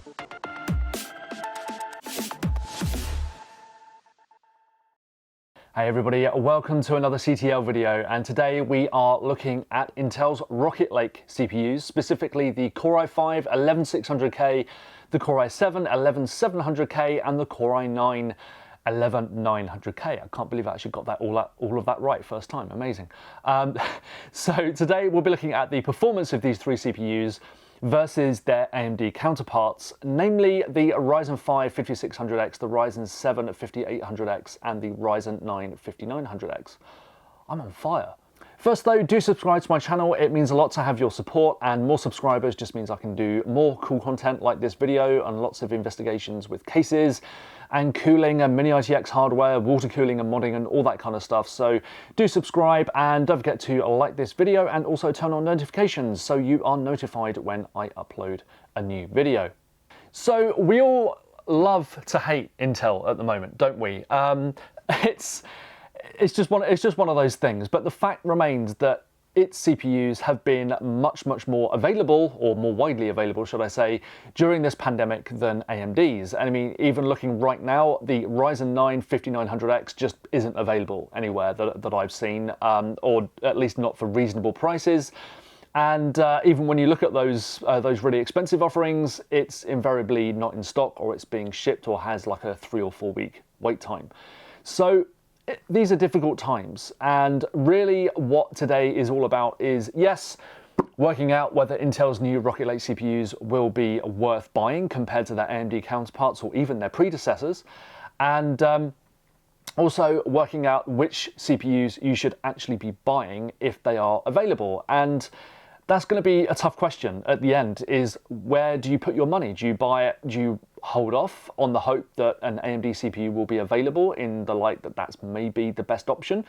Hey everybody, welcome to another CTL video, and today we are looking at Intel's Rocket Lake CPUs, specifically the Core i5 11600K, the Core i7 11700K, and the Core i9 11900K. I can't believe I actually got that all of that right first time. Amazing. So today we'll be looking at the performance of these three CPUs versus their AMD counterparts, namely the Ryzen 5 5600X, the Ryzen 7 5800X, and the Ryzen 9 5900X. I'm on fire. First though, do subscribe to my channel. It means a lot to have your support, and more subscribers just means I can do more cool content like this video and lots of investigations with cases and cooling and mini ITX hardware, water cooling and modding and all that kind of stuff. So do subscribe, and don't forget to like this video and also turn on notifications so you are notified when I upload a new video. So we all love to hate Intel at the moment, don't we? It's just one of those things, but the fact remains that its CPUs have been much more available, or more widely available, should I say, during this pandemic than AMD's. And I mean, even looking right now, the Ryzen 9 5900X just isn't available anywhere that I've seen, or at least not for reasonable prices. And even when you look at those really expensive offerings, it's invariably not in stock, or it's being shipped, or has like a 3 or 4 week wait time. So these are difficult times, and really what today is all about is, yes, working out whether Intel's new Rocket Lake CPUs will be worth buying compared to their AMD counterparts or even their predecessors, and also working out which CPUs you should actually be buying if they are available. And that's going to be a tough question at the end, is where do you put your money? Do you buy it? Do you hold off on the hope that an AMD CPU will be available in the light that that's maybe the best option?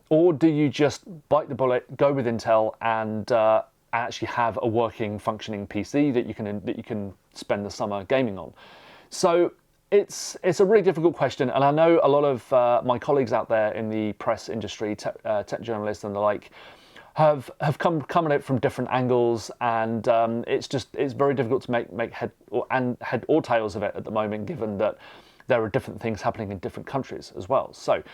Or do you just bite the bullet, go with Intel, and actually have a working, functioning PC that you can spend the summer gaming on? So it's a really difficult question, and I know a lot of my colleagues out there in the press industry, tech journalists and the like, have come at it from different angles, and it's very difficult to make head or tails of it at the moment, given that there are different things happening in different countries as well. So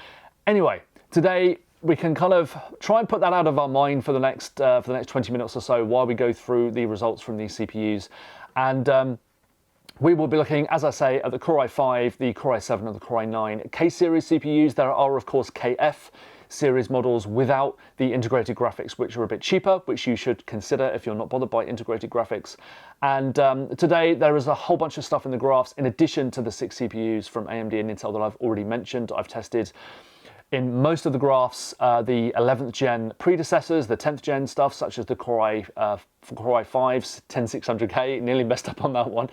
anyway, today we can kind of try and put that out of our mind for the next 20 minutes or so while we go through the results from these CPUs, and we will be looking, as I say, at the Core i5, the Core i7 and the Core i9 K-series CPUs. There are of course KF series models without the integrated graphics, which are a bit cheaper, which you should consider if you're not bothered by integrated graphics. And today there is a whole bunch of stuff in the graphs in addition to the 6 CPUs from AMD and Intel that I've already mentioned. I've tested in most of the graphs the 11th gen predecessors, the 10th gen stuff, such as the Core i5's 10600K, nearly messed up on that one,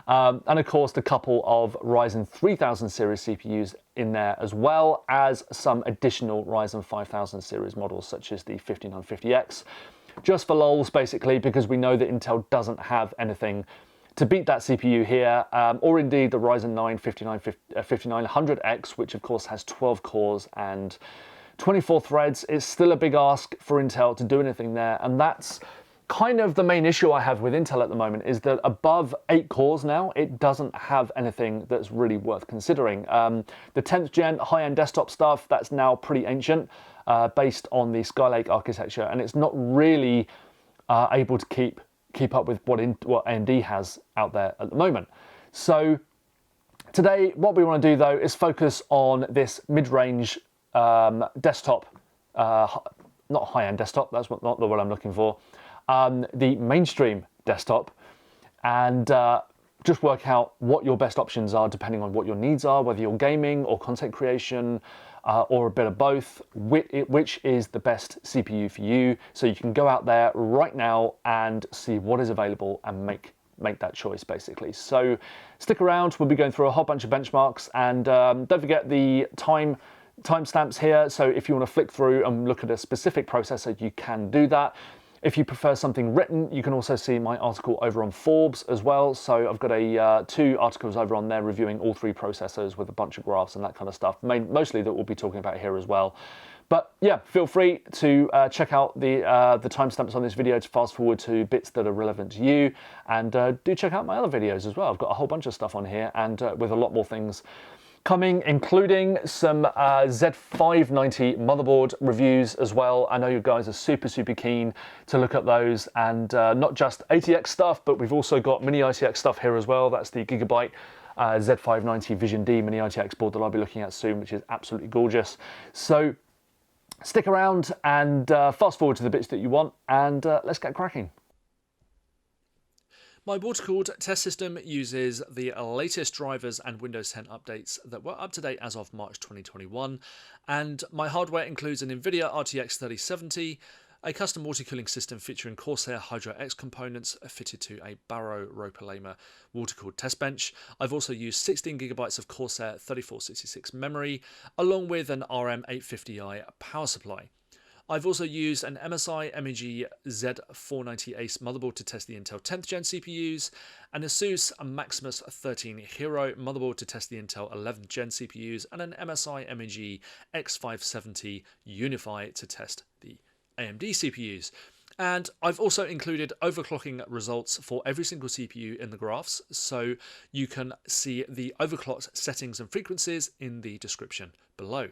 and of course the couple of Ryzen 3000 series CPUs in there, as well as some additional Ryzen 5000 series models, such as the 5950X, just for lols basically, because we know that Intel doesn't have anything to beat that CPU here, or indeed the Ryzen 9 5900X, which of course has 12 cores and 24 threads. It's still a big ask for Intel to do anything there, and that's kind of the main issue I have with Intel at the moment, is that above 8 cores now, it doesn't have anything that's really worth considering. The 10th gen high-end desktop stuff, that's now pretty ancient, based on the Skylake architecture, and it's not really able to keep up with what AMD has out there at the moment. So today, what we want to do though is focus on this mid-range desktop, not high-end desktop, that's not the word I'm looking for, the mainstream desktop, and just work out what your best options are depending on what your needs are, whether you're gaming or content creation, or a bit of both, which is the best CPU for you, so you can go out there right now and see what is available and make that choice basically. So stick around, we'll be going through a whole bunch of benchmarks, and don't forget the timestamps here, so if you want to flick through and look at a specific processor, you can do that. If you prefer something written, you can also see my article over on Forbes as well. So I've got 2 articles over on there reviewing all 3 processors with a bunch of graphs and that kind of stuff, mostly that we'll be talking about here as well. But yeah, feel free to check out the timestamps on this video to fast forward to bits that are relevant to you, and do check out my other videos as well. I've got a whole bunch of stuff on here, and with a lot more things coming, including some Z590 motherboard reviews as well. I know you guys are super keen to look at those, and not just ATX stuff, but we've also got mini ITX stuff here as well. That's the Gigabyte Z590 Vision D mini ITX board that I'll be looking at soon, which is absolutely gorgeous. So stick around and fast forward to the bits that you want, and let's get cracking. My water-cooled test system uses the latest drivers and Windows 10 updates that were up to date as of March 2021, and my hardware includes an NVIDIA RTX 3070, a custom water cooling system featuring Corsair Hydro X components fitted to a Barrow Roper water-cooled test bench. I've also used 16GB of Corsair 3466 memory, along with an RM850i power supply. I've also used an MSI MEG Z490 Ace motherboard to test the Intel 10th gen CPUs, an ASUS Maximus 13 Hero motherboard to test the Intel 11th gen CPUs, and an MSI MEG X570 Unify to test the AMD CPUs. And I've also included overclocking results for every single CPU in the graphs, so you can see the overclocked settings and frequencies in the description below.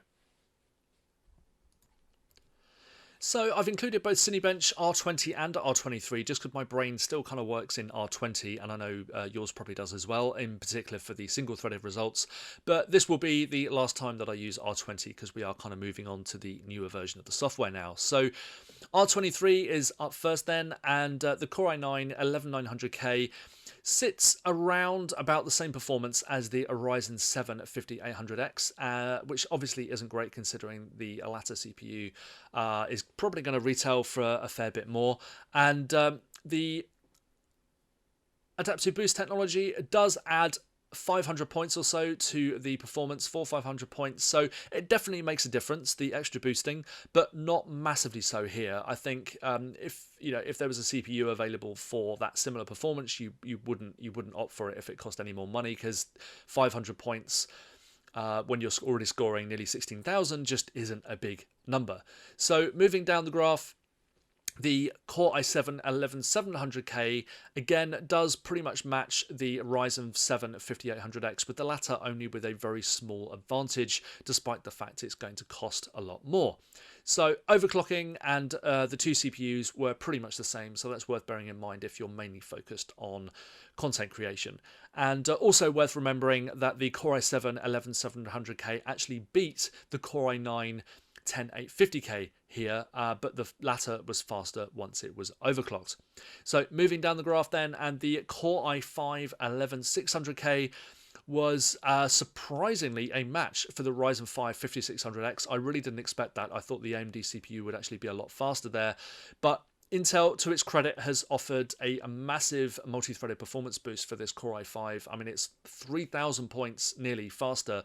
So I've included both Cinebench R20 and R23 just because my brain still kind of works in R20, and I know yours probably does as well, in particular for the single-threaded results. But this will be the last time that I use R20 because we are kind of moving on to the newer version of the software now. So R23 is up first then, and the Core i9 11900K sits around about the same performance as the Ryzen 7 5800X, which obviously isn't great considering the latter CPU is probably going to retail for a fair bit more. And the Adaptive Boost technology does add 500 points or so to the performance, 400-500 points, so it definitely makes a difference, the extra boosting, but not massively so here. I think if there was a CPU available for that similar performance, you wouldn't opt for it if it cost any more money, because 500 points when you're already scoring nearly 16,000 just isn't a big number. So moving down the graph, the Core i7 11700K again does pretty much match the Ryzen 7 5800X, with the latter only with a very small advantage, despite the fact it's going to cost a lot more. So overclocking and the two CPUs were pretty much the same, so that's worth bearing in mind if you're mainly focused on content creation. And also worth remembering that the Core i7 11700K actually beat the Core i9 10850K here, but the latter was faster once it was overclocked. So moving down the graph then, and the Core i5 11600K was surprisingly a match for the Ryzen 5 5600X. I really didn't expect that. I thought the AMD CPU would actually be a lot faster there, but Intel, to its credit, has offered a massive multi-threaded performance boost for this Core i5. I mean, it's 3,000 points nearly faster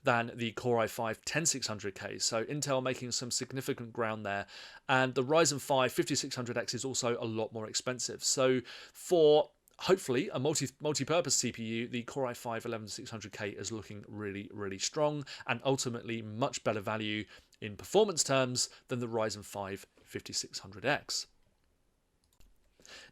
than the Core i5 10600K, so Intel making some significant ground there. And the Ryzen 5 5600X is also a lot more expensive. So for hopefully a multi-purpose CPU, the Core i5 11600K is looking really strong, and ultimately much better value in performance terms than the Ryzen 5 5600X.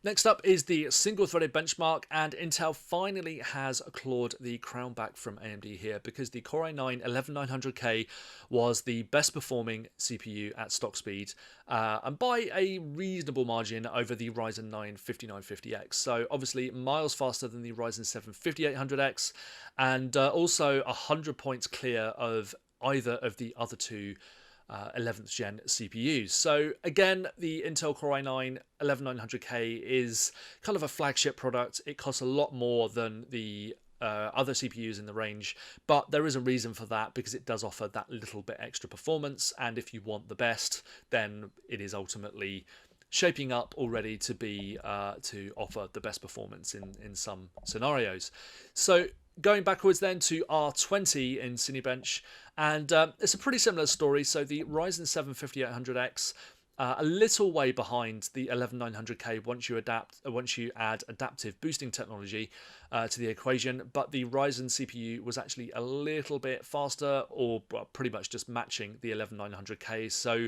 Next up is the single-threaded benchmark, and Intel finally has clawed the crown back from AMD here, because the Core i9 11900K was the best performing CPU at stock speed, and by a reasonable margin over the Ryzen 9 5950X. So obviously miles faster than the Ryzen 7 5800X, and also 100 points clear of either of the other two 11th gen CPUs. So again, the Intel Core i9 11900K is kind of a flagship product. It costs a lot more than the other CPUs in the range, but there is a reason for that, because it does offer that little bit extra performance, and if you want the best, then it is ultimately shaping up already to be to offer the best performance in some scenarios. So going backwards then to R20 in Cinebench, and it's a pretty similar story. So the Ryzen 7 5800X a little way behind the 11900K once you add adaptive boosting technology to the equation, but the Ryzen CPU was actually a little bit faster, or well, pretty much just matching the 11900K. So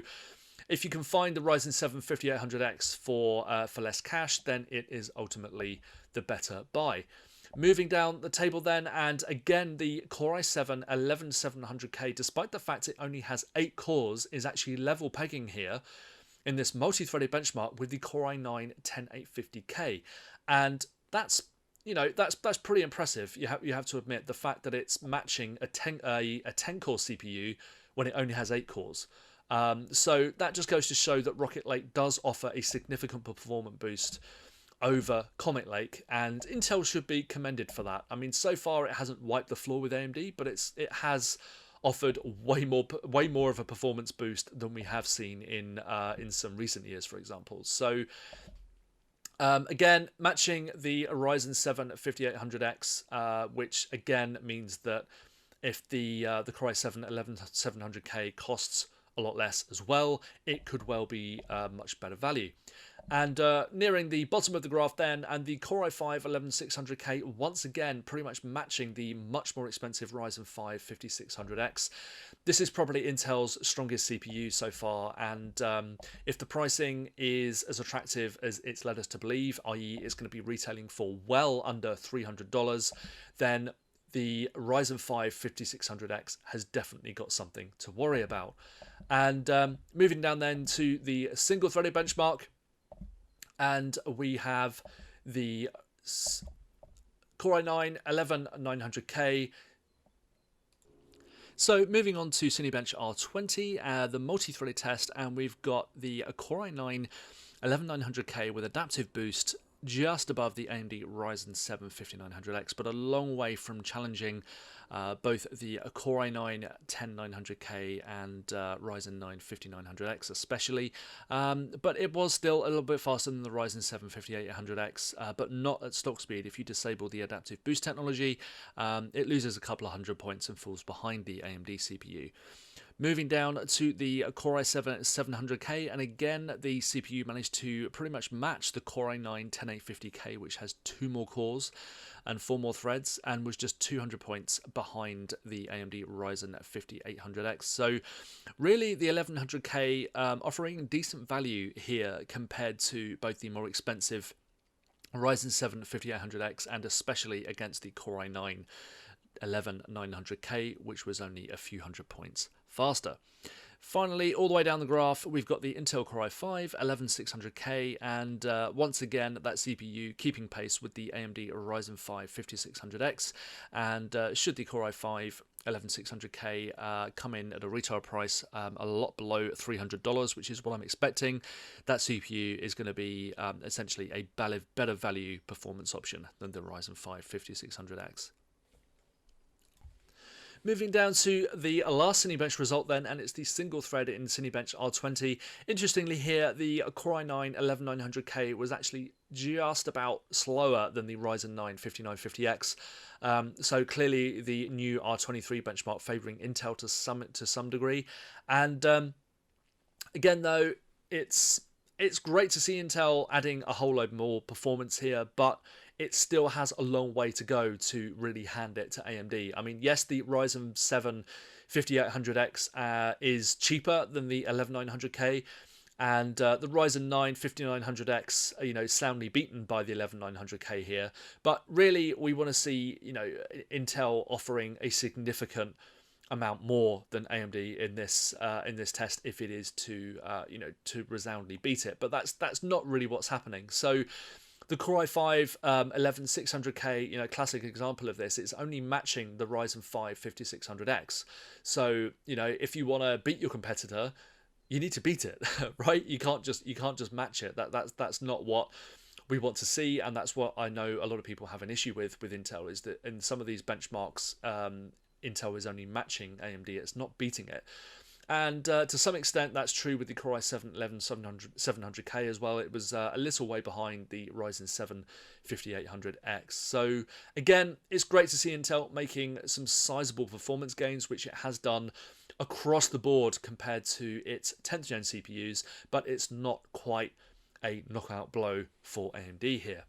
if you can find the Ryzen 7 5800X for less cash, then it is ultimately the better buy. Moving down the table then, and again the Core i7 11700K, despite the fact it only has 8 cores, is actually level pegging here in this multi-threaded benchmark with the Core i9 10850K, and that's that's pretty impressive. You have to admit the fact that it's matching a 10 core CPU when it only has 8 cores. So that just goes to show that Rocket Lake does offer a significant performance boost over Comet Lake, and Intel should be commended for that. I mean, so far it hasn't wiped the floor with AMD, but it has offered way more of a performance boost than we have seen in some recent years, for example. So again, matching the Ryzen 7 5800X, which again means that if the Core i7 11700K costs a lot less as well, it could well be much better value. And nearing the bottom of the graph then, and the Core i5 11600K once again pretty much matching the much more expensive Ryzen 5 5600X. This is probably Intel's strongest CPU so far, and if the pricing is as attractive as it's led us to believe, i.e. it's going to be retailing for well under $300, then the Ryzen 5 5600X has definitely got something to worry about. And moving down then to the single-threaded benchmark, and we have the Core i9 11900K. So moving on to Cinebench R20, the multi-threaded test, and we've got the Core i9 11900K with adaptive boost just above the AMD Ryzen 7 5900X, but a long way from challenging both the Core i9 10900K and Ryzen 9 5900X especially, but it was still a little bit faster than the Ryzen 7 5800X, but not at stock speed. If you disable the adaptive boost technology, it loses a couple of 100 points and falls behind the AMD CPU. Moving down to the Core i7 700K, and again the CPU managed to pretty much match the Core i9 10850K, which has 2 more cores and 4 more threads, and was just 200 points behind the AMD Ryzen 5800X. So really the 1100K offering decent value here compared to both the more expensive Ryzen 7 5800X and especially against the Core i9 11900K, which was only a few hundred points faster. Finally, all the way down the graph, we've got the Intel Core i5 11600K, and once again that CPU keeping pace with the AMD Ryzen 5 5600X, and should the Core i5 11600K come in at a retail price a lot below $300, which is what I'm expecting, that CPU is going to be essentially a better value performance option than the Ryzen 5 5600X. Moving down to the last Cinebench result then, and it's the single thread in Cinebench R20. Interestingly here, the Core i9 11900K was actually just about slower than the Ryzen 9 5950X. So clearly the new R23 benchmark favouring Intel to some degree. And again though, it's great to see Intel adding a whole load more performance here, but it still has a long way to go to really hand it to AMD. I mean, yes, the Ryzen 7 5800X is cheaper than the 11900K, and the Ryzen 9 5900X, soundly beaten by the 11900K here. But really, we want to see, Intel offering a significant amount more than AMD in this test if it is to resoundingly beat it. But that's not really what's happening. So the Core i5 11600K, classic example of this, it's only matching the Ryzen 5 5600X. So, if you want to beat your competitor, you need to beat it, right? You can't just match it. That's not what we want to see, and that's what I know a lot of people have an issue with Intel, is that in some of these benchmarks, Intel is only matching AMD, it's not beating it. And to some extent, that's true with the Core i7 11700K as well. It was a little way behind the Ryzen 7 5800X. So again, it's great to see Intel making some sizable performance gains, which it has done across the board compared to its 10th gen CPUs, but it's not quite a knockout blow for AMD here.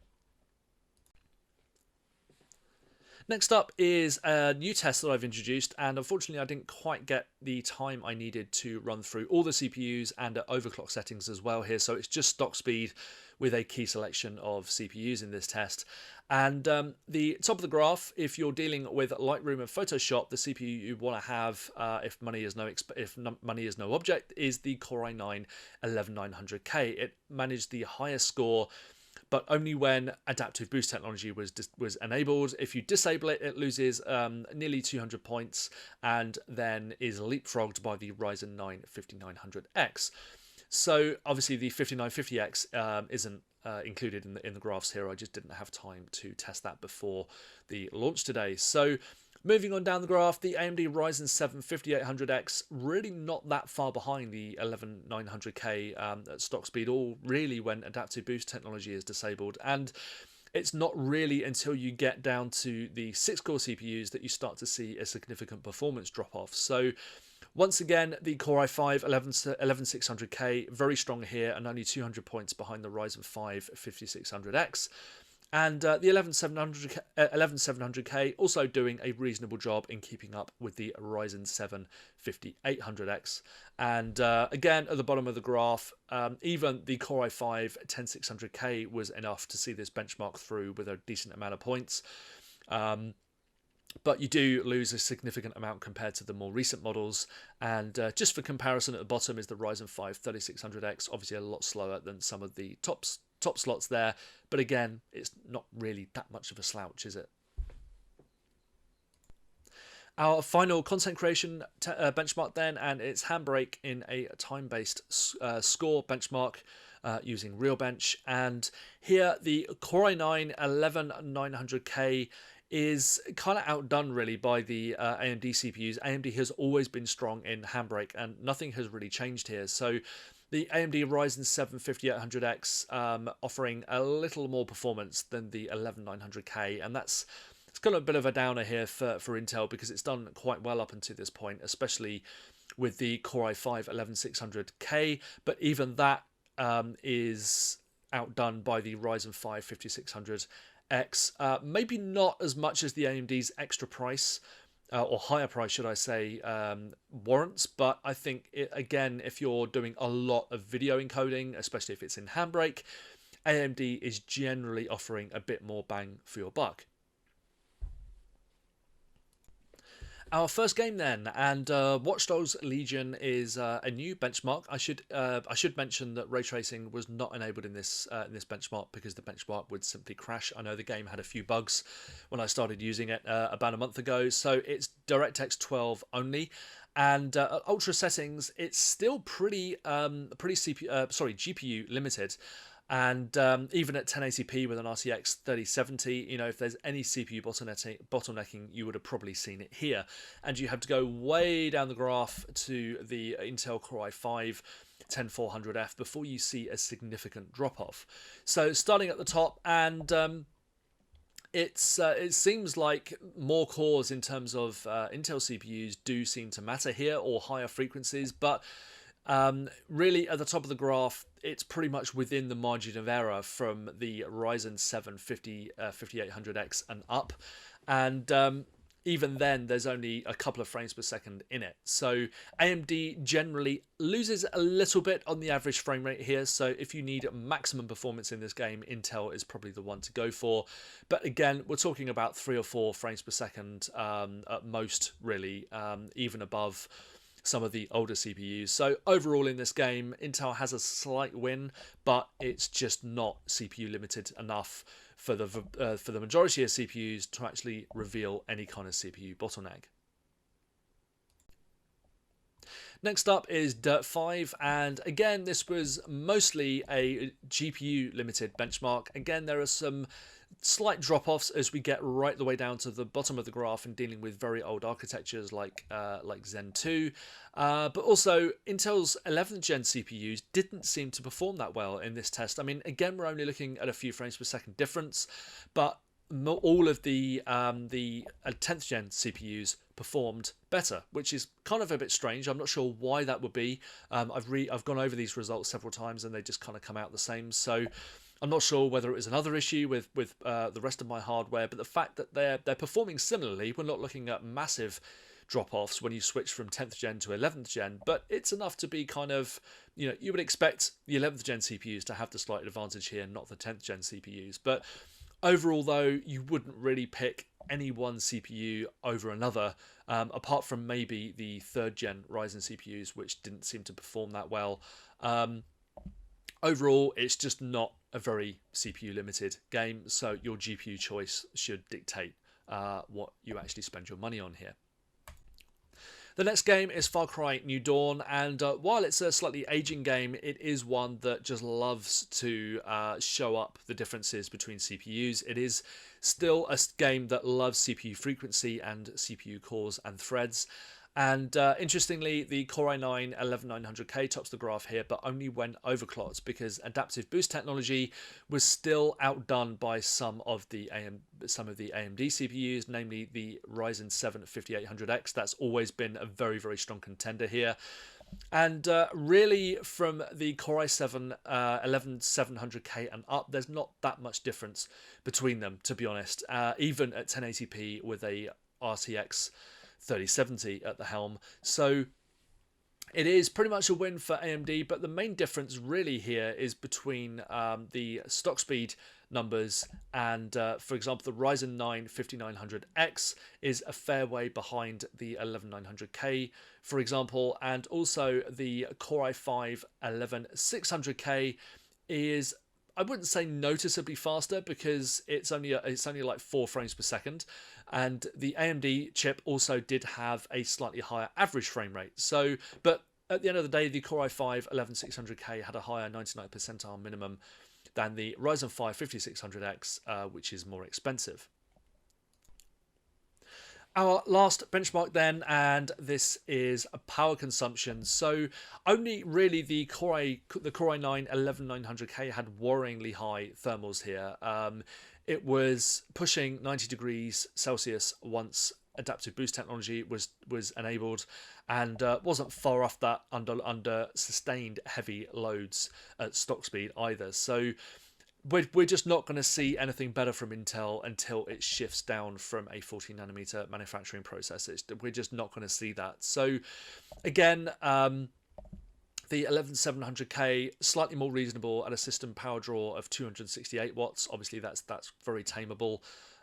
Next up is a new test that I've introduced, and unfortunately I didn't quite get the time I needed to run through all the CPUs and overclock settings as well here, so it's just stock speed with a key selection of CPUs in this test. And the top of the graph, if you're dealing with Lightroom and Photoshop, the CPU you want to have, if money is no object, is the Core i9 11900K. It managed the highest score, but only when adaptive boost technology was enabled. If you disable it, it loses nearly 200 points and then is leapfrogged by the Ryzen 9 5900X. So obviously the 5950X isn't included in the graphs here. I just didn't have time to test that before the launch today. So moving on down the graph, the AMD Ryzen 7 5800X really not that far behind the 11900K at stock speed, all really when adaptive boost technology is disabled. And it's not really until you get down to the 6-core CPUs that you start to see a significant performance drop off. So once again, the Core i5 11600K, very strong here and only 200 points behind the Ryzen 5 5600X. And the 11700K also doing a reasonable job in keeping up with the Ryzen 7 5800X. And again, at the bottom of the graph, even the Core i5 10600K was enough to see this benchmark through with a decent amount of points. But you do lose a significant amount compared to the more recent models. And just for comparison, at the bottom is the Ryzen 5 3600X, obviously a lot slower than some of the top slots there. But again, it's not really that much of a slouch, is it? Our final content creation benchmark then, and it's HandBrake in a time-based score benchmark using RealBench. And here the Core i9 11900K is kind of outdone really by the AMD CPUs. AMD has always been strong in HandBrake and nothing has really changed here. So the AMD Ryzen 7 5800X offering a little more performance than the 11900K, and it's got a bit of a downer here for Intel because it's done quite well up until this point, especially with the Core i5 11600K, but even that is outdone by the Ryzen 5 5600X. Maybe not as much as the AMD's extra price, or higher price should I say, warrants, but I think again, if you're doing a lot of video encoding, especially if it's in HandBrake, AMD is generally offering a bit more bang for your buck. Our first game then, and Watch Dogs Legion is a new benchmark. I should mention that ray tracing was not enabled in this benchmark because the benchmark would simply crash. I know the game had a few bugs when I started using it about a month ago, so it's DirectX 12 only. And at ultra settings, it's still pretty GPU limited. And even at 1080p with an RTX 3070, you know, if there's any CPU bottlenecking, you would have probably seen it here. And you have to go way down the graph to the Intel Core i5 10400F before you see a significant drop off. So starting at the top, and it seems like more cores in terms of Intel CPUs do seem to matter here, or higher frequencies, but really at the top of the graph, it's pretty much within the margin of error from the Ryzen 7 5800X and up. And even then, there's only a couple of frames per second in it. So AMD generally loses a little bit on the average frame rate here. So if you need maximum performance in this game, Intel is probably the one to go for. But again, we're talking about 3 or 4 frames per second at most, really, even above some of the older CPUs. So overall in this game, Intel has a slight win, but it's just not CPU limited enough for the majority of CPUs to actually reveal any kind of CPU bottleneck. Next up is Dirt 5, and again this was mostly a GPU limited benchmark. Again, there are some slight drop-offs as we get right the way down to the bottom of the graph and dealing with very old architectures like Zen 2, but also Intel's 11th gen CPUs didn't seem to perform that well in this test. I mean, again, we're only looking at a few frames per second difference, but all of the 10th gen CPUs performed better, which is kind of a bit strange. I'm not sure why that would be. I've gone over these results several times and they just kind of come out the same. So I'm not sure whether it was another issue with the rest of my hardware, but the fact that they're performing similarly, we're not looking at massive drop-offs when you switch from 10th gen to 11th gen, but it's enough to be kind of, you know, you would expect the 11th gen CPUs to have the slight advantage here, not the 10th gen CPUs. But overall, though, you wouldn't really pick any one CPU over another, apart from maybe the 3rd gen Ryzen CPUs, which didn't seem to perform that well. Overall, it's just not a very CPU limited game, so your GPU choice should dictate what you actually spend your money on here. The next game is Far Cry New Dawn, and while it's a slightly aging game, it is one that just loves to show up the differences between CPUs. It is still a game that loves CPU frequency and CPU cores and threads. And interestingly, the Core i9 11900K tops the graph here, but only when overclocked, because adaptive boost technology was still outdone by some of the AMD CPUs, namely the Ryzen 7 5800X. That's always been a very, very strong contender here. And really, from the Core i7 11700K and up, there's not that much difference between them, to be honest. Even at 1080p with a RTX 3070 at the helm. So it is pretty much a win for AMD, but the main difference really here is between the stock speed numbers and, for example, the Ryzen 9 5900X is a fair way behind the 11900K, for example, and also the Core i5 11600K is, I wouldn't say noticeably faster, because it's only like 4 frames per second, and the AMD chip also did have a slightly higher average frame rate. So, but at the end of the day, the Core i5 11600K had a higher 99th percentile minimum than the Ryzen 5 5600X, which is more expensive. Our last benchmark then, and this is power consumption. So only really the Core i9 11900K had worryingly high thermals here. It was pushing 90 degrees Celsius once adaptive boost technology was enabled, and wasn't far off that under sustained heavy loads at stock speed either. So we're just not going to see anything better from Intel until it shifts down from a 14 nanometer manufacturing process. We're just not going to see that. So again, the 11700K slightly more reasonable at a system power draw of 268 watts. Obviously, that's very tameable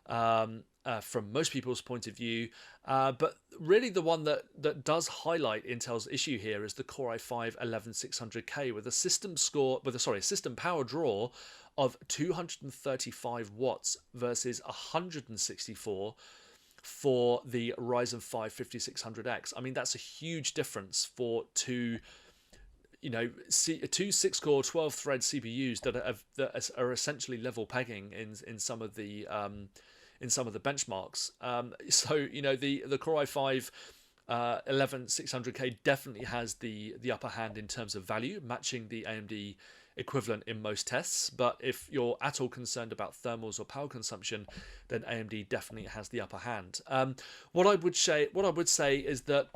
from most people's point of view. But really, the one that does highlight Intel's issue here is the Core i5 11600K with a system power draw of 235 watts versus 164 for the Ryzen 5 5600X. I mean, that's a huge difference for two 6-core 12-thread CPUs that are essentially level pegging in some of the benchmarks. So the Core i5 11600K definitely has the upper hand in terms of value, matching the AMD equivalent in most tests. But if you're at all concerned about thermals or power consumption, then AMD definitely has the upper hand. What I would say is that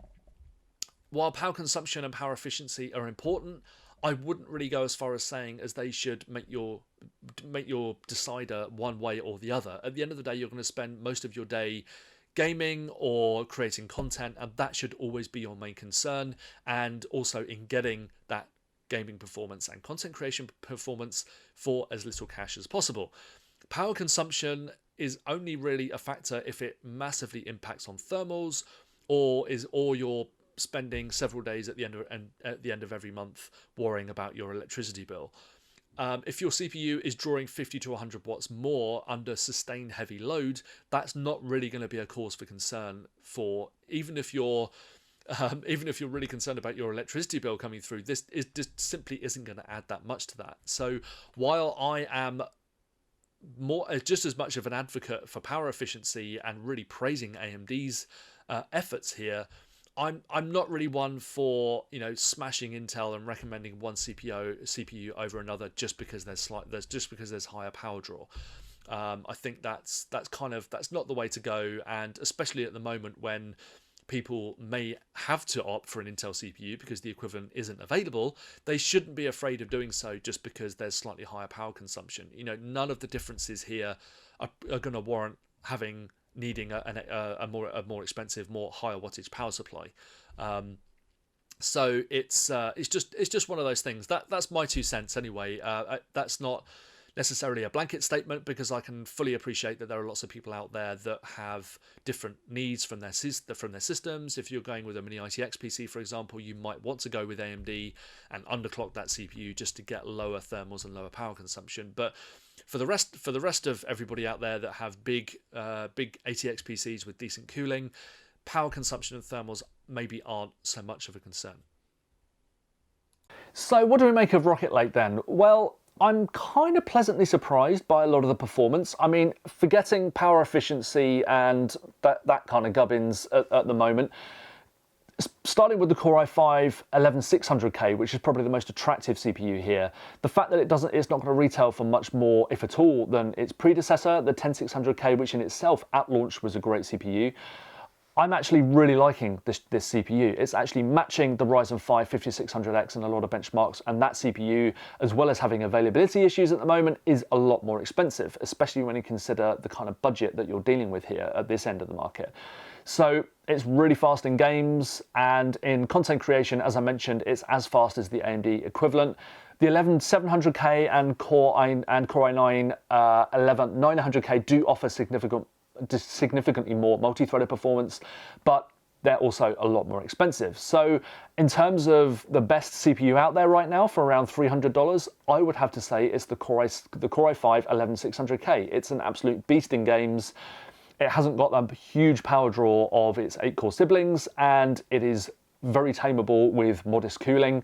while power consumption and power efficiency are important, I wouldn't really go as far as saying as they should make your decider one way or the other. At the end of the day, you're going to spend most of your day gaming or creating content, and that should always be your main concern, and also in getting that gaming performance and content creation performance for as little cash as possible. Power consumption is only really a factor if it massively impacts on thermals, or you're spending several days at the end of every month worrying about your electricity bill. If your CPU is drawing 50 to 100 watts more under sustained heavy load, that's not really going to be a cause for concern for even if you're really concerned about your electricity bill coming through. This just simply isn't going to add that much to that. So while I am just as much of an advocate for power efficiency and really praising AMD's efforts here, I'm not really one for smashing Intel and recommending one CPU over another just because there's higher power draw. I think that's not the way to go, and especially at the moment when people may have to opt for an Intel CPU because the equivalent isn't available, they shouldn't be afraid of doing so just because there's slightly higher power consumption. You know, none of the differences here are going to warrant needing a more expensive, more higher wattage power supply. So it's just one of those things. That's my 2 cents anyway. That's not necessarily a blanket statement, because I can fully appreciate that there are lots of people out there that have different needs from their systems. If you're going with a mini ITX PC, for example, you might want to go with AMD and underclock that CPU just to get lower thermals and lower power consumption. But for the rest of everybody out there that have big ATX PCs with decent cooling, power consumption and thermals maybe aren't so much of a concern. So what do we make of Rocket Lake then? Well, I'm kind of pleasantly surprised by a lot of the performance. I mean, forgetting power efficiency and that kind of gubbins at the moment, starting with the Core i5 11600K, which is probably the most attractive CPU here, the fact that it's not going to retail for much more, if at all, than its predecessor, the 10600K, which in itself at launch was a great CPU. I'm actually really liking this CPU. It's actually matching the Ryzen 5 5600X in a lot of benchmarks, and that CPU, as well as having availability issues at the moment, is a lot more expensive, especially when you consider the kind of budget that you're dealing with here at this end of the market. So it's really fast in games, and in content creation, as I mentioned, it's as fast as the AMD equivalent. The 11700K and Core i9 11900K do offer significantly more multi-threaded performance, but they're also a lot more expensive. So in terms of the best CPU out there right now for around $300, I would have to say it's the Core i5 11600K. It's an absolute beast in games. It hasn't got the huge power draw of its 8-core siblings, and it is very tameable with modest cooling.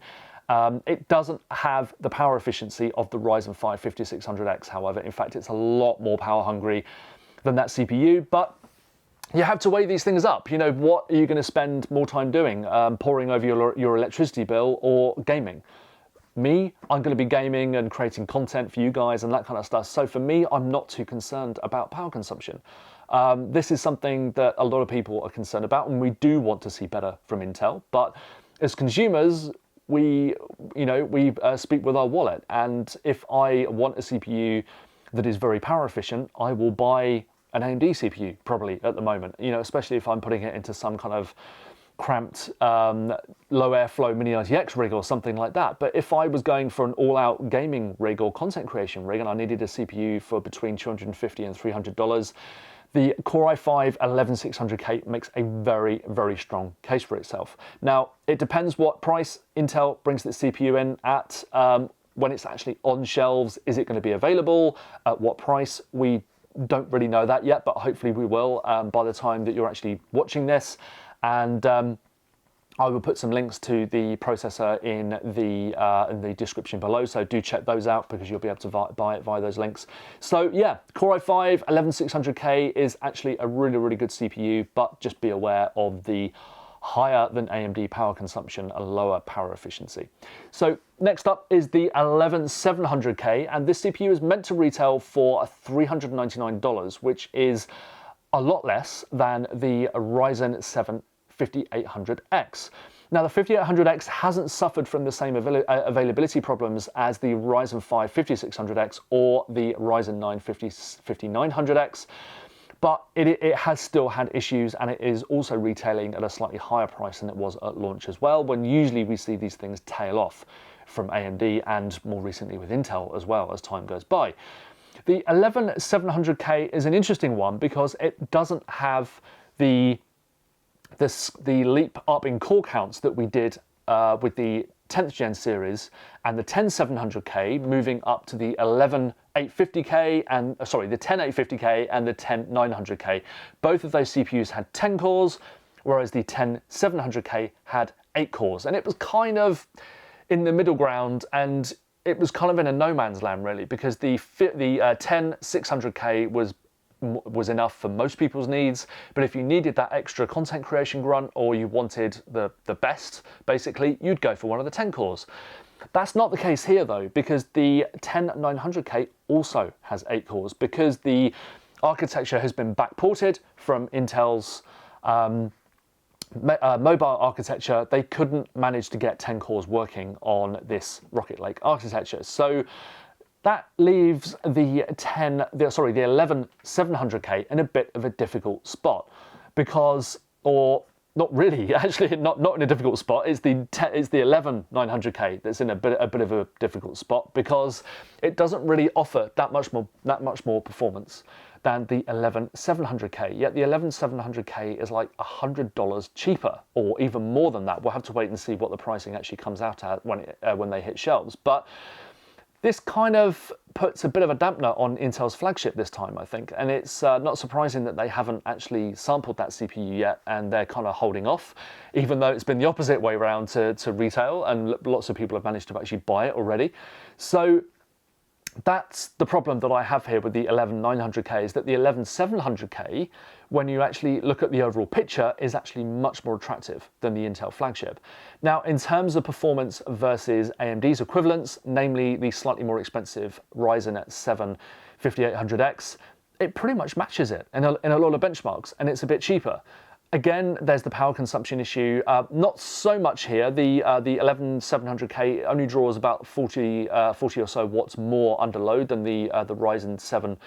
It doesn't have the power efficiency of the Ryzen 5 5600X, however. In fact, it's a lot more power hungry than that CPU, but you have to weigh these things up. You know, what are you going to spend more time doing? Poring over your electricity bill or gaming? Me, I'm going to be gaming and creating content for you guys and that kind of stuff. So for me, I'm not too concerned about power consumption. This is something that a lot of people are concerned about, and we do want to see better from Intel. But as consumers, we speak with our wallet. And if I want a CPU that is very power efficient, I will buy an AMD CPU probably at the moment, you know, especially if I'm putting it into some kind of cramped low airflow mini ITX rig or something like that. But if I was going for an all-out gaming rig or content creation rig and I needed a CPU for between $250 and $300, the Core i5 11600K makes a very, very strong case for itself. Now, it depends what price Intel brings this CPU in at. When it's actually on shelves, is it going to be available? At what price? We don't really know that yet, but hopefully we will by the time that you're actually watching this. And I will put some links to the processor in the description below, so do check those out because you'll be able to buy it via those links. So yeah, Core i5 11600K is actually a really, really good CPU, but just be aware of the higher than AMD power consumption and lower power efficiency. So next up is the 11700K, and this CPU is meant to retail for $399, which is a lot less than the Ryzen 7 5800X. Now, the 5800X hasn't suffered from the same availability problems as the Ryzen 5 5600X or the Ryzen 9 5900X, but it has still had issues, and it is also retailing at a slightly higher price than it was at launch as well, when usually we see these things tail off from AMD and more recently with Intel as well as time goes by. The 11700K is an interesting one because it doesn't have the leap up in core counts that we did with the 10th gen series and the 10700K, moving up to the 11850K and the 10850K and the 10900K. Both of those CPUs had 10 cores, whereas the 10700K had 8 cores, and it was kind of in the middle ground, and it was kind of in a no man's land really, because the 10600K was enough for most people's needs, but if you needed that extra content creation grunt or you wanted the best, basically, you'd go for one of the 10 cores. That's not the case here though, because the 10900K also has 8 cores, because the architecture has been backported from Intel's mobile architecture, they couldn't manage to get 10 cores working on this Rocket Lake architecture. So that leaves the 11700K in a bit of a difficult spot because, or not really, actually not in a difficult spot. It's the 11900K that's in a bit of a difficult spot because it doesn't really offer that much more performance than the 11700K. Yet the 11700K is like $100 cheaper, or even more than that. We'll have to wait and see what the pricing actually comes out at when they hit shelves. But this kind of puts a bit of a dampener on Intel's flagship this time, I think, and it's not surprising that they haven't actually sampled that CPU yet, and they're kind of holding off, even though it's been the opposite way around to retail, and lots of people have managed to actually buy it already. So that's the problem that I have here with the 11900K, is that the 11700K, when you actually look at the overall picture, is actually much more attractive than the Intel flagship. Now, in terms of performance versus AMD's equivalents, namely the slightly more expensive Ryzen 7 5800X, it pretty much matches it in a lot of benchmarks, and it's a bit cheaper. Again, there's the power consumption issue. Not so much here. The 11700K only draws about 40 or so watts more under load than the Ryzen 7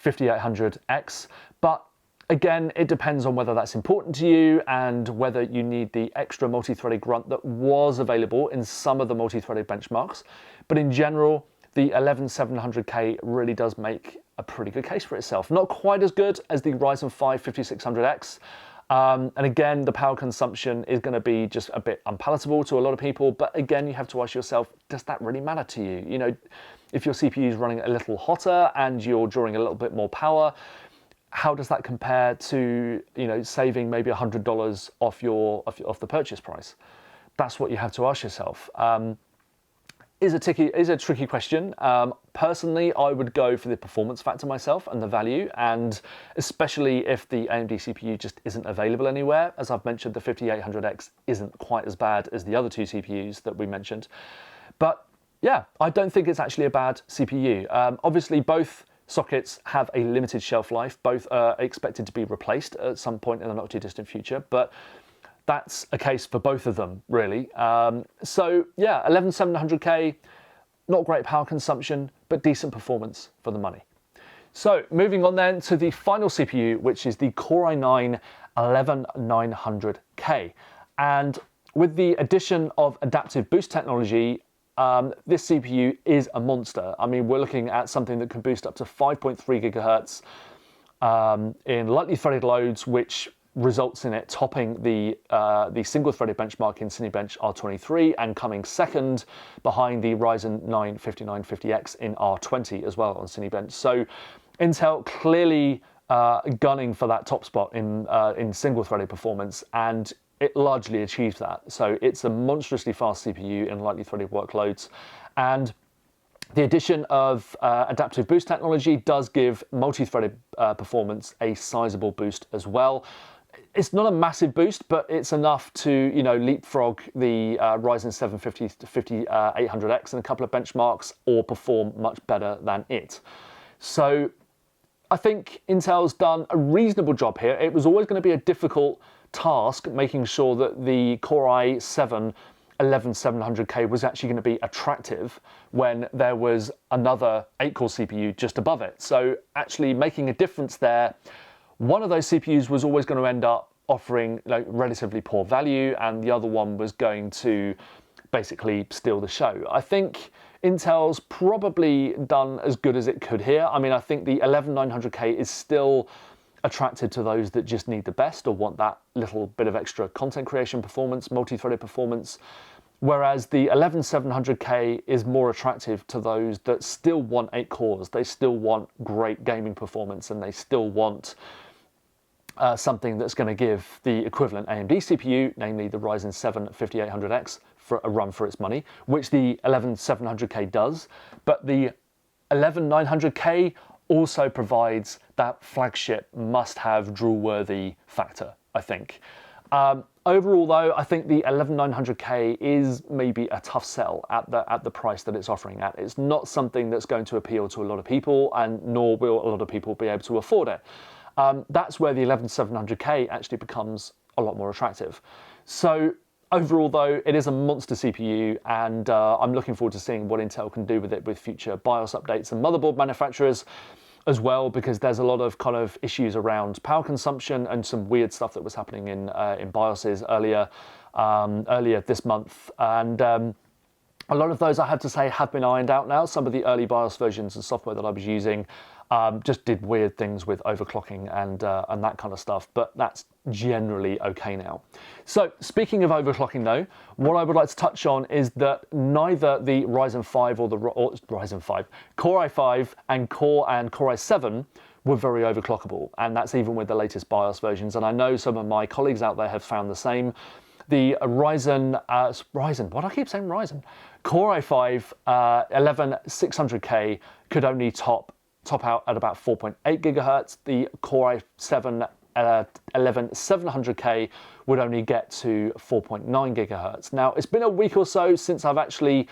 5800X. But again, it depends on whether that's important to you and whether you need the extra multi-threaded grunt that was available in some of the multi-threaded benchmarks. But in general, the 11700K really does make a pretty good case for itself. Not quite as good as the Ryzen 5 5600X. And again, the power consumption is going to be just a bit unpalatable to a lot of people. But again, you have to ask yourself, does that really matter to you? You know, if your CPU is running a little hotter and you're drawing a little bit more power, how does that compare to, you know, saving maybe $100 off the purchase price? That's what you have to ask yourself. Is a tricky question. Personally, I would go for the performance factor myself and the value, and especially if the AMD CPU just isn't available anywhere. As I've mentioned, the 5800X isn't quite as bad as the other two CPUs that we mentioned. But yeah, I don't think it's actually a bad CPU. Obviously, both sockets have a limited shelf life. Both are expected to be replaced at some point in the not too distant future, but that's a case for both of them, really. So yeah, 11700K, not great power consumption, but decent performance for the money. So moving on then to the final CPU, which is the Core i9 11900K. And with the addition of adaptive boost technology, this CPU is a monster. I mean, we're looking at something that can boost up to 5.3 gigahertz in lightly threaded loads, which results in it topping the single-threaded benchmark in Cinebench R23 and coming second behind the Ryzen 9 5950X in R20 as well on Cinebench. So Intel clearly gunning for that top spot in single-threaded performance, and it largely achieves that. So it's a monstrously fast CPU in lightly threaded workloads, and the addition of adaptive boost technology does give multi-threaded performance a sizable boost as well. It's not a massive boost, but it's enough to, you know, leapfrog the Ryzen 7 5800X in a couple of benchmarks or perform much better than it. So I think Intel's done a reasonable job here. It was always going to be a difficult task making sure that the Core i7 11700K was actually going to be attractive when there was another 8-core CPU just above it. So actually making a difference there, one of those CPUs was always going to end up offering like relatively poor value, and the other one was going to basically steal the show. I think Intel's probably done as good as it could here. I mean, I think the 11900K is still attracted to those that just need the best or want that little bit of extra content creation performance, multi-threaded performance, whereas the 11700K is more attractive to those that still want 8 cores. They still want great gaming performance, and they still want something that's going to give the equivalent AMD CPU, namely the Ryzen 7 5800X, for a run for its money, which the 11700K does. But the 11900K also provides that flagship must-have drool-worthy factor, I think. Overall, though, I think the 11900K is maybe a tough sell at the price that it's offering at. It's not something that's going to appeal to a lot of people, and nor will a lot of people be able to afford it. That's where the 11700K actually becomes a lot more attractive. So overall though, it is a monster CPU, and I'm looking forward to seeing what Intel can do with it with future BIOS updates and motherboard manufacturers as well, because there's a lot of kind of issues around power consumption and some weird stuff that was happening in BIOSes earlier this month. And a lot of those, I have to say, have been ironed out now. Some of the early BIOS versions and software that I was using just did weird things with overclocking and that kind of stuff, but that's generally okay now. So speaking of overclocking though, what I would like to touch on is that neither the Ryzen 5 or Ryzen 5, Core i5 and Core i7 were very overclockable, and that's even with the latest BIOS versions, and I know some of my colleagues out there have found the same. The Ryzen, why do I keep saying Ryzen? Core i5 11600K could only top out at about 4.8 gigahertz. The Core i7 11700K would only get to 4.9 gigahertz. Now, it's been a week or so since I've actually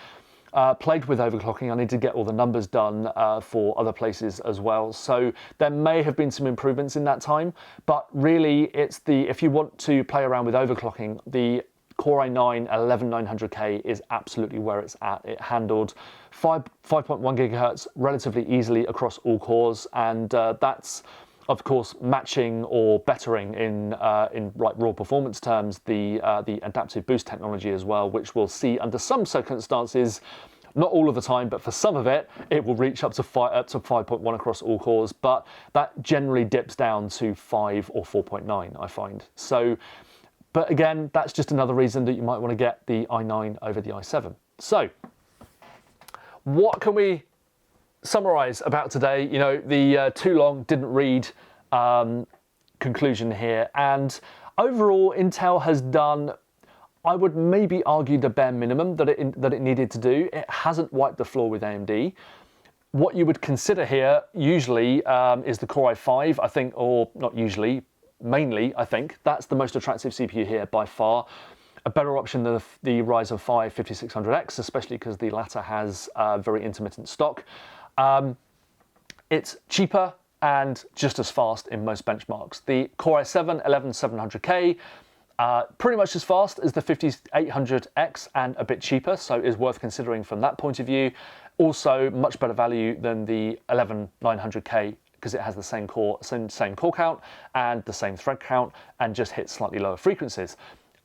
played with overclocking. I need to get all the numbers done for other places as well. So there may have been some improvements in that time, but really it's if you want to play around with overclocking, the Core i9 11900K is absolutely where it's at. It handled 5.1 gigahertz relatively easily across all cores, and that's of course matching or bettering in like raw performance terms the adaptive boost technology as well, which we'll see under some circumstances, not all of the time, but for some of it, it will reach up to 5.1 across all cores, but that generally dips down to 5 or 4.9, I find. So, but again, that's just another reason that you might want to get the i9 over the i7. So, what can we summarize about today? You know, the too long didn't read conclusion here, and overall Intel has done, I would maybe argue, the bare minimum that it needed to do. It hasn't wiped the floor with AMD. What you would consider here usually is the Core i5, I think, or not usually, mainly I think that's the most attractive CPU here by far. A better option than the Ryzen 5 5600X, especially because the latter has very intermittent stock. It's cheaper and just as fast in most benchmarks. The Core i7 11700K, pretty much as fast as the 5800X and a bit cheaper, so is worth considering from that point of view. Also much better value than the 11900K because it has the same core count and the same thread count and just hits slightly lower frequencies.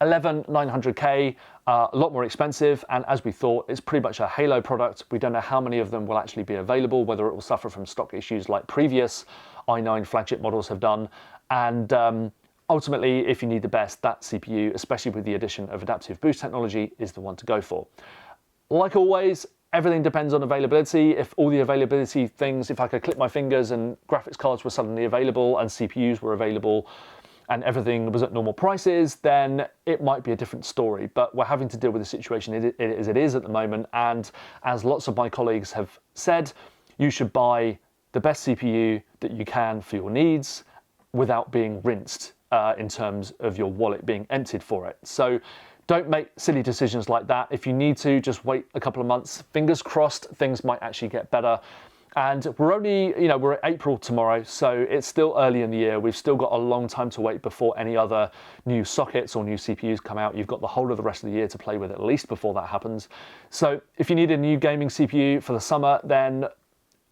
11900K, a lot more expensive, and as we thought, it's pretty much a Halo product. We don't know how many of them will actually be available, whether it will suffer from stock issues like previous i9 flagship models have done, and ultimately, if you need the best, that CPU, especially with the addition of adaptive boost technology, is the one to go for. Like always, everything depends on availability. If all the availability things, if I could click my fingers and graphics cards were suddenly available and CPUs were available, and everything was at normal prices, then it might be a different story. But we're having to deal with the situation as it is at the moment. And as lots of my colleagues have said, you should buy the best CPU that you can for your needs without being rinsed in terms of your wallet being emptied for it. So don't make silly decisions like that. If you need to, just wait a couple of months. Fingers crossed, things might actually get better. And we're only, we're at April tomorrow, so it's still early in the year. We've still got a long time to wait before any other new sockets or new CPUs come out. You've got the whole of the rest of the year to play with at least before that happens. So if you need a new gaming CPU for the summer, then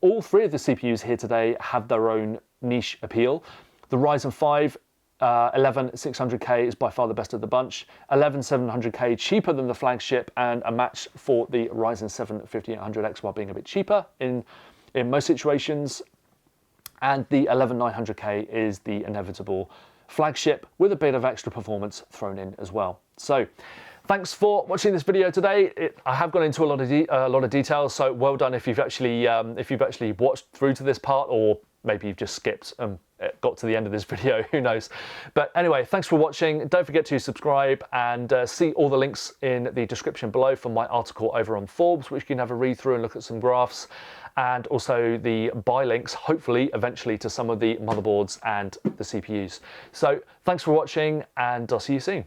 all three of the CPUs here today have their own niche appeal. The Ryzen 5 11600K is by far the best of the bunch. 11700K cheaper than the flagship and a match for the Ryzen 7 5800X while being a bit cheaper in most situations, and the 11900K is the inevitable flagship with a bit of extra performance thrown in as well. So thanks for watching this video today. I have gone into a lot of detail, so well done if you've actually watched through to this part, or maybe you've just skipped and got to the end of this video, who knows. But anyway, thanks for watching. Don't forget to subscribe and see all the links in the description below for my article over on Forbes, which you can have a read through and look at some graphs, and also the buy links, hopefully eventually, to some of the motherboards and the CPUs. So thanks for watching, and I'll see you soon.